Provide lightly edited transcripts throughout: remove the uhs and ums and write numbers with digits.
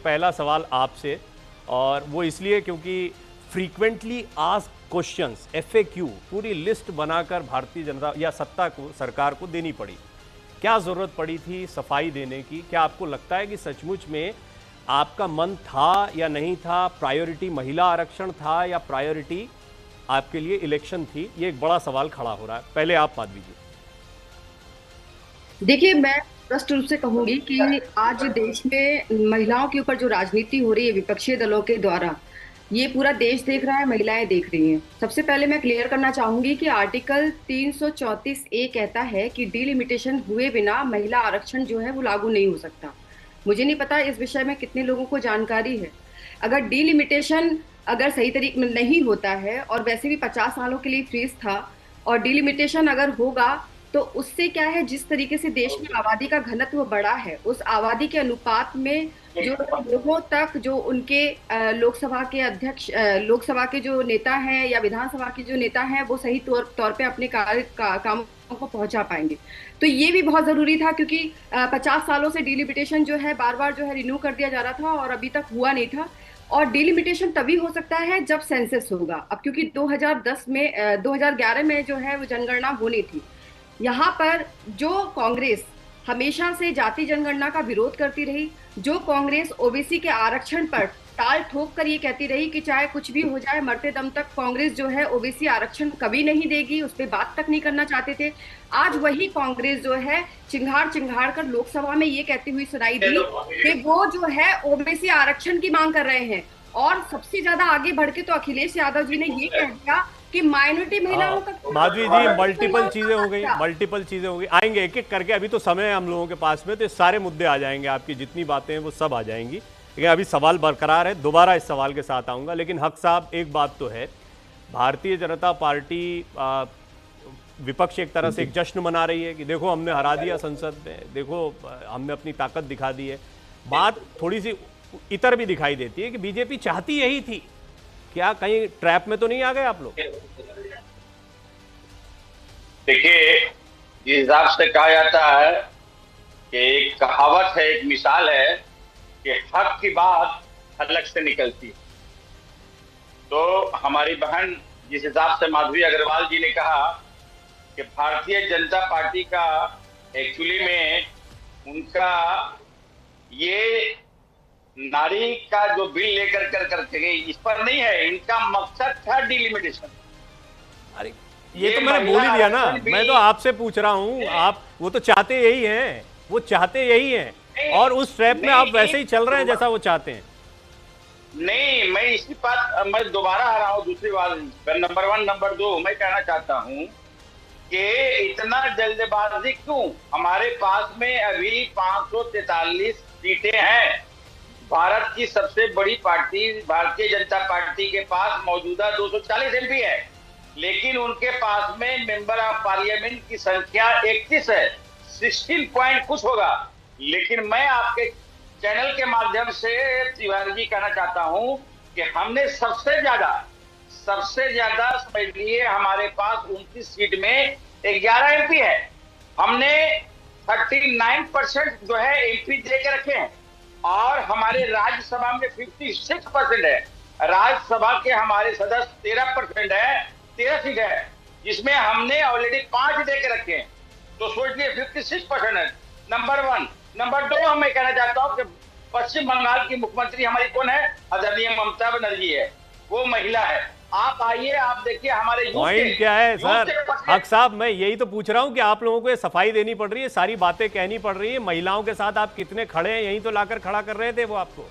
पहला सवाल आपसे, और वो इसलिए क्योंकि फ्रीक्वेंटली आस्क्ड क्वेश्चंस एफएक्यू पूरी लिस्ट बनाकर भारतीय जनता या सत्ता को, सरकार को देनी पड़ी। क्या ज़रूरत पड़ी थी सफाई देने की? क्या आपको लगता है कि सचमुच में आपका मन था या नहीं था? प्रायोरिटी महिला आरक्षण था या प्रायोरिटी आपके लिए इलेक्शन थी? ये एक बड़ा सवाल खड़ा हो रहा है। पहले आप माधवी जी। देखिए, मैं स्पष्ट रूप से कहूंगी कि आज देश में महिलाओं के ऊपर जो राजनीति हो रही है विपक्षी दलों के द्वारा, ये पूरा देश देख रहा है, महिलाएं देख रही हैं। सबसे पहले मैं क्लियर करना चाहूंगी कि आर्टिकल 334 ए कहता है कि डिलिमिटेशन हुए बिना महिला आरक्षण जो है वो लागू नहीं हो सकता। मुझे नहीं पता इस विषय में कितने लोगों को जानकारी है। अगर डिलिमिटेशन अगर सही तरीके में नहीं होता है और वैसे भी 50 सालों के लिए फ्रीज था, और डिलिमिटेशन अगर होगा तो उससे क्या है, जिस तरीके से देश में आबादी का घनत्व बढ़ा है उस आबादी के अनुपात में जो लोगों तक जो उनके लोकसभा के अध्यक्ष, लोकसभा के जो नेता हैं या विधानसभा के जो नेता हैं वो सही तौर पे अपने कामों को पहुंचा पाएंगे। तो ये भी बहुत जरूरी था, क्योंकि 50 सालों से डिलिमिटेशन जो है बार बार जो है रिन्यू कर दिया जा रहा था और अभी तक हुआ नहीं था। और डिलिमिटेशन तभी हो सकता है जब सेंसस होगा। अब क्योंकि 2010 में 2011 में जो है वो जनगणना होनी थी। यहाँ पर जो कांग्रेस हमेशा से जाति जनगणना का विरोध करती रही, जो कांग्रेस ओबीसी के आरक्षण पर टाल ठोक कर ये कहती रही कि चाहे कुछ भी हो जाए मरते दम तक कांग्रेस जो है ओबीसी आरक्षण कभी नहीं देगी, उस पर बात तक नहीं करना चाहते थे। आज वही कांग्रेस जो है चिंगार चिंगार कर लोकसभा में ये कहती हुई सुनाई दी कि वो जो है ओबीसी आरक्षण की मांग कर रहे हैं। और सबसे ज्यादा आगे बढ़ के तो अखिलेश यादव जी ने ये कह दिया कि माइनॉरिटी महिलाओं का माधवी जी, मल्टीपल चीजें हो गई, मल्टीपल चीजें हो गई। आएंगे एक एक करके, अभी तो समय है हम लोगों के पास में, तो सारे मुद्दे आ जाएंगे, आपकी जितनी बातें हैं वो सब आ जाएंगी। लेकिन अभी सवाल बरकरार है, दोबारा इस सवाल के साथ आऊंगा। लेकिन हक साहब, एक बात तो है, भारतीय जनता पार्टी विपक्ष एक तरह से एक जश्न मना रही है कि देखो हमने हरा दिया संसद में, देखो हमने अपनी ताकत दिखा दी है। बात थोड़ी सी इतर भी दिखाई देती है कि बीजेपी चाहती यही थी। क्या कहीं ट्रैप में तो नहीं आ गए आप लोग? देखिए, जिस हिसाब से कहा जाता है कि एक कहावत है, एक मिसाल है कि हक की बात हलक से निकलती है। तो हमारी बहन जिस हिसाब से माधवी अग्रवाल जी ने कहा कि भारतीय जनता पार्टी का एक्चुअली में उनका ये नारी का जो बिल लेकर करके गई, इस पर नहीं है, इनका मकसद था डिलिमिटेशन। अरे ये तो मैंने बोल ही दिया ना, मैं तो आपसे पूछ रहा हूं, आप वो तो चाहते यही हैं, वो चाहते यही हैं, और उस ट्रैप में आप वैसे ही चल रहे हैं जैसा वो चाहते हैं। नहीं, मैं इसी बात मैं दोबारा आ रहा हूँ, दूसरी बात, नंबर 1, नंबर 2 मैं कहना चाहता हूँ कि इतना जल्दबाजी क्यों? हमारे पास में अभी 543 सीटें हैं। भारत की सबसे बड़ी पार्टी भारतीय जनता पार्टी के पास मौजूदा 240 एमपी है, लेकिन उनके पास में मेंबर ऑफ पार्लियामेंट की संख्या 31 है, 16 पॉइंट कुछ होगा। लेकिन मैं आपके चैनल के माध्यम से तिवारी जी कहना चाहता हूं कि हमने सबसे ज्यादा समझ लिए, हमारे पास 29 सीट में 11 एमपी है। हमने 39% जो है एमपी दे के रखे हैं, और हमारे राज्यसभा में 56% है। राज्यसभा के हमारे सदस्य 13% है, 13 सीट है, जिसमें हमने ऑलरेडी 5 दे के रखे हैं। तो सोच लिए 56% है, नंबर 1। नंबर 2, मैं कहना चाहता हूं कि पश्चिम बंगाल की मुख्यमंत्री हमारी कौन है? आदरणीय ममता बनर्जी है, वो महिला है। आप आइए, आप देखिए हमारे पॉइंट क्या है सर? हक साहब, मैं यही तो पूछ रहा हूं कि आप लोगों को ये सफाई देनी पड़ रही है, सारी बातें कहनी पड़ रही है, महिलाओं के साथ आप कितने खड़े हैं, यही तो लाकर खड़ा कर रहे थे वो आपको।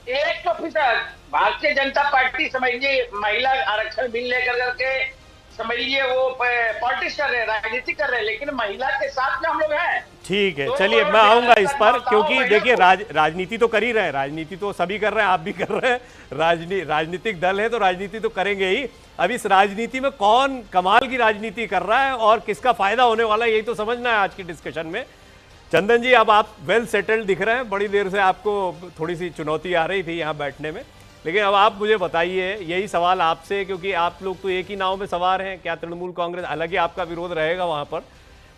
100% भारतीय जनता पार्टी समझिए महिला आरक्षण बिल लेकर करके समझिए वो पॉलिटिक्स कर रहे हैं, राजनीति कर रहे हैं, लेकिन महिला के साथ में हम लोग हैं। ठीक है, चलिए मैं आऊंगा इस पर, क्योंकि देखिए राजनीति तो कर ही रहे हैं, राजनीति तो सभी कर रहे हैं, आप भी कर रहे हैं, राजनीतिक दल है तो राजनीति तो करेंगे ही। अब इस राजनीति में कौन कमाल की राजनीति कर रहा है और किसका फायदा होने वाला है, यही तो समझना है आज की डिस्कशन में। चंदन जी, अब आप वेल सेटल्ड दिख रहे हैं, बड़ी देर से आपको थोड़ी सी चुनौती आ रही थी यहाँ बैठने में, लेकिन अब आप मुझे बताइए, यही सवाल आपसे, क्योंकि आप लोग तो एक ही नाव में सवार हैं, क्या तृणमूल कांग्रेस, हालांकि आपका विरोध रहेगा वहां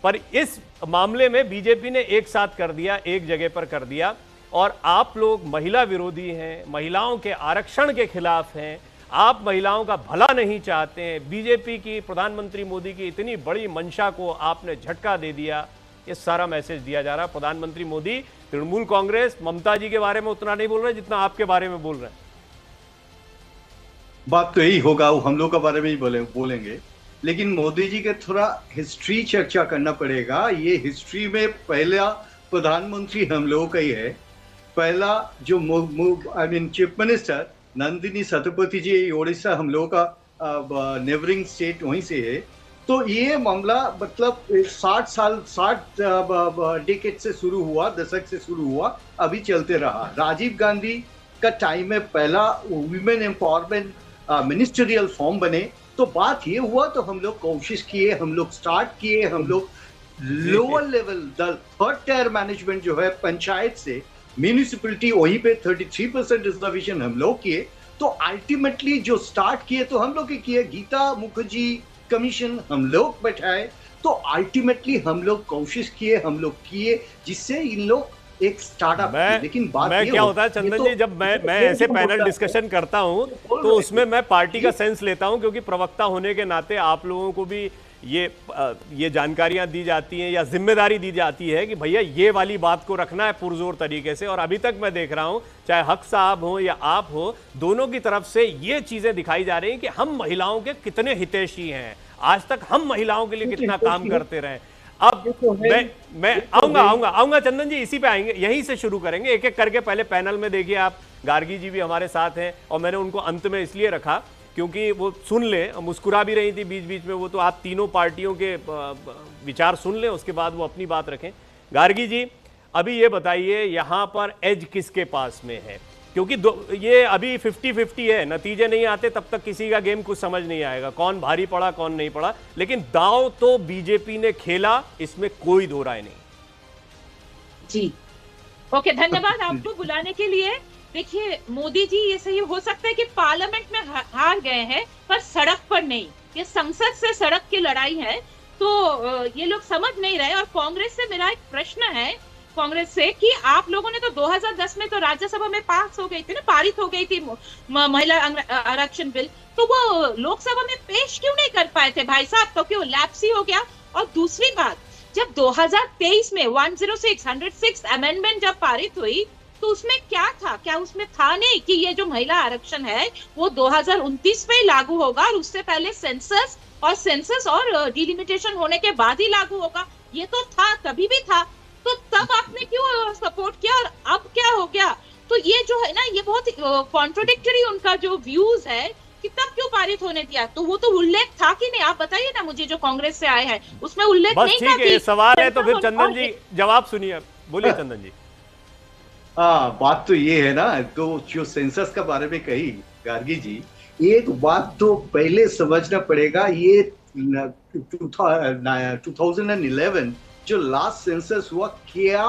पर इस मामले में बीजेपी ने एक साथ कर दिया, एक जगह पर कर दिया, और आप लोग महिला विरोधी हैं, महिलाओं के आरक्षण के खिलाफ हैं, आप महिलाओं का भला नहीं चाहते हैं। बीजेपी की, प्रधानमंत्री मोदी की इतनी बड़ी मंशा को आपने झटका दे दिया। ये सारा मैसेज दिया जा रहा है। प्रधानमंत्री मोदी तृणमूल कांग्रेस ममता जी के बारे में उतना नहीं बोल रहे जितना आपके बारे में बोल रहे हैं। बात तो यही होगा, वो हम लोग के बारे में ही बोलेंगे, लेकिन मोदी जी के थोड़ा हिस्ट्री चर्चा करना पड़ेगा। ये हिस्ट्री में पहला प्रधानमंत्री हम लोगों का ही है। पहला जो चीफ मिनिस्टर नंदिनी सतपथी जी, ओडिशा हम लोगों का नेबरिंग स्टेट वहीं से है। तो ये मामला मतलब 60 डेकेड से शुरू हुआ, दशक से शुरू हुआ, अभी चलते रहा। राजीव गांधी का टाइम में पहला वुमेन एम्पावरमेंट मिनिस्टरियल फॉर्म बने। तो बात ये हुआ तो हम लोग कोशिश किए, हम लोग स्टार्ट किए, हम लोग lower level third tier management जो है पंचायत से म्यूनिसिपैलिटी, वहीं पे 33% रिजर्वेशन हम लोग किए। तो अल्टीमेटली जो स्टार्ट किए तो हम लोग किए, गीता मुखर्जी कमीशन हम लोग बैठाए। तो अल्टीमेटली हम लोग कोशिश किए, हम लोग किए, जिससे इन लोग एक स्टार्टअप। लेकिन बात मैं क्या होता है चंदन जी, जब मैं ऐसे पैनल डिस्कशन करता हूं तो उसमें मैं पार्टी का सेंस लेता हूं, क्योंकि प्रवक्ता होने के नाते आप लोगों को भी ये जानकारियां दी जाती हैं या जिम्मेदारी दी जाती है कि भैया ये वाली बात को रखना है पुरजोर तरीके से। और अभी तक मैं देख रहा हूं, चाहे हक साहब हो या आप हो, दोनों की तरफ से ये चीजें दिखाई जा रही हैं कि हम महिलाओं के कितने हितैषी हैं, आज तक हम महिलाओं के लिए कितना काम करते रहे। अब मैं आऊंगा चंदन जी, इसी पे आएंगे, यहीं से शुरू करेंगे एक एक करके। पहले पैनल में देखिए आप, गार्गी जी भी हमारे साथ हैं, और मैंने उनको अंत में इसलिए रखा क्योंकि वो सुन ले, मुस्कुरा भी रही थी बीच बीच में वो, तो आप तीनों पार्टियों के विचार सुन लें, उसके बाद वो अपनी बात रखें। गार्गी जी, अभी ये बताइए यहाँ पर एज किसके पास में है, क्योंकि ये अभी 50-50 है, नतीजे नहीं आते तब तक किसी का गेम कुछ समझ नहीं आएगा, कौन भारी पड़ा कौन नहीं पड़ा। लेकिन दांव तो बीजेपी ने खेला, इसमें कोई दो राय नहीं। जी ओके, धन्यवाद आपको बुलाने के लिए। देखिए मोदी जी, ये सही हो सकता है कि पार्लियामेंट में हार गए हैं, पर सड़क पर नहीं। ये संसद से सड़क की लड़ाई है, तो ये लोग समझ नहीं रहे। और कांग्रेस से मेरा एक प्रश्न है, कांग्रेस से, कि आप लोगों ने तो 2010 में तो राज्यसभा में पास हो गई थी ना, पारित हो गई थी महिला आरक्षण बिल, तो वो लोकसभा में पेश क्यों नहीं कर पाए थे भाई साहब? तो क्यों लैप्सी हो गया? और दूसरी बात, जब 2023 में 106 अमेंडमेंट जब पारित हुई तो उसमें क्या था? क्या उसमें था नहीं कि ये जो महिला आरक्षण है वो 2029 में ही लागू होगा, और उससे पहले सेंसस और डिलिमिटेशन होने के बाद ही लागू होगा? ये तो था, तभी भी था। तो तब आपने क्यों सपोर्ट किया, और अब क्या हो गया? तो ये जो है ना, ये बहुत कॉन्ट्रोडिक्टरी उनका जो व्यूज है कि तब क्यों पारित होने दिया। तो वो तो उल्लेख था कि नहीं, आप बताइए ना मुझे, जो कांग्रेस से आए हैं उसमें उल्लेख नहीं था। ठीक है, सवाल है तो फिर चंदन जी जवाब सुनिए, बोलिए चंदन जी। बात तो ये है ना, तो जो सेंसस के बारे में कही गार्गी जी, एक बात तो पहले समझना पड़ेगा। ये 2011 जो लास्ट सेंसस हुआ, क्या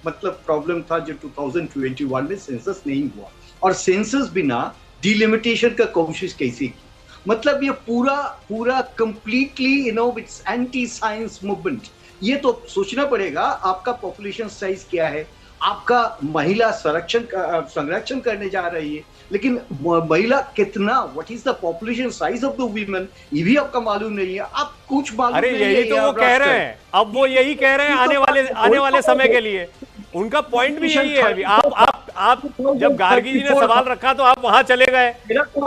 मतलब प्रॉब्लम था जो 2021 में सेंसस नहीं हुआ, और सेंसस बिना डिलिमिटेशन का कोशिश कैसे की? मतलब ये पूरा completely it's anti science movement. ये तो सोचना पड़ेगा, आपका पॉपुलेशन साइज क्या है, आपका महिला संरक्षण करने जा रही है, लेकिन महिला कितना, what is the population size of the women, ये भी आपका मालूम नहीं है। आप कुछ मालूम अरे नहीं है। यही तो वो कह रहे हैं, अब वो यही कह रहे हैं आने वाले समय के लिए। उनका पॉइंट भी यही है। अभी आप जब गार्गी जी ने सवाल रखा तो आप वहां चले गए,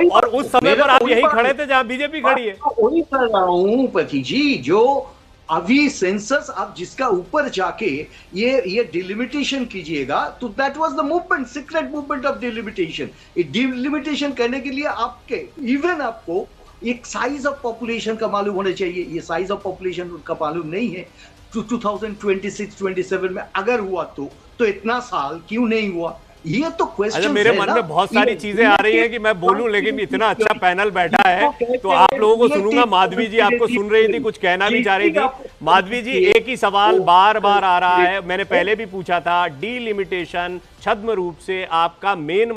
और उस समय पर आप यही खड़े थे जहां बीजेपी खड़ी है। वही कर रहा हूँ पति जी, जो अभी सेंसस आप जिसका ऊपर जाके ये डिलिमिटेशन कीजिएगा, तो that was the movement, secret movement of delimitation. Delimitation करने के लिए आपको एक साइज ऑफ पॉपुलेशन का मालूम होना चाहिए। ये साइज ऑफ पॉपुलेशन उनका मालूम नहीं है। 2026-27 में अगर हुआ तो इतना साल क्यों नहीं हुआ? ये तो क्वेश्चन। अच्छा, मेरे मन में बहुत सारी चीजें आ रही हैं कि मैं बोलूं, लेकिन इतना अच्छा पैनल बैठा है तो आप लोगों को सुनूंगा। माधवी जी आपको सुन रही थी, कुछ कहना भी चाह रही थी। माधवी जी, एक ही सवाल बार बार आ रहा है, मैंने पहले भी पूछा था। डिलिमिटेशन छद्म रूप से आपका मेन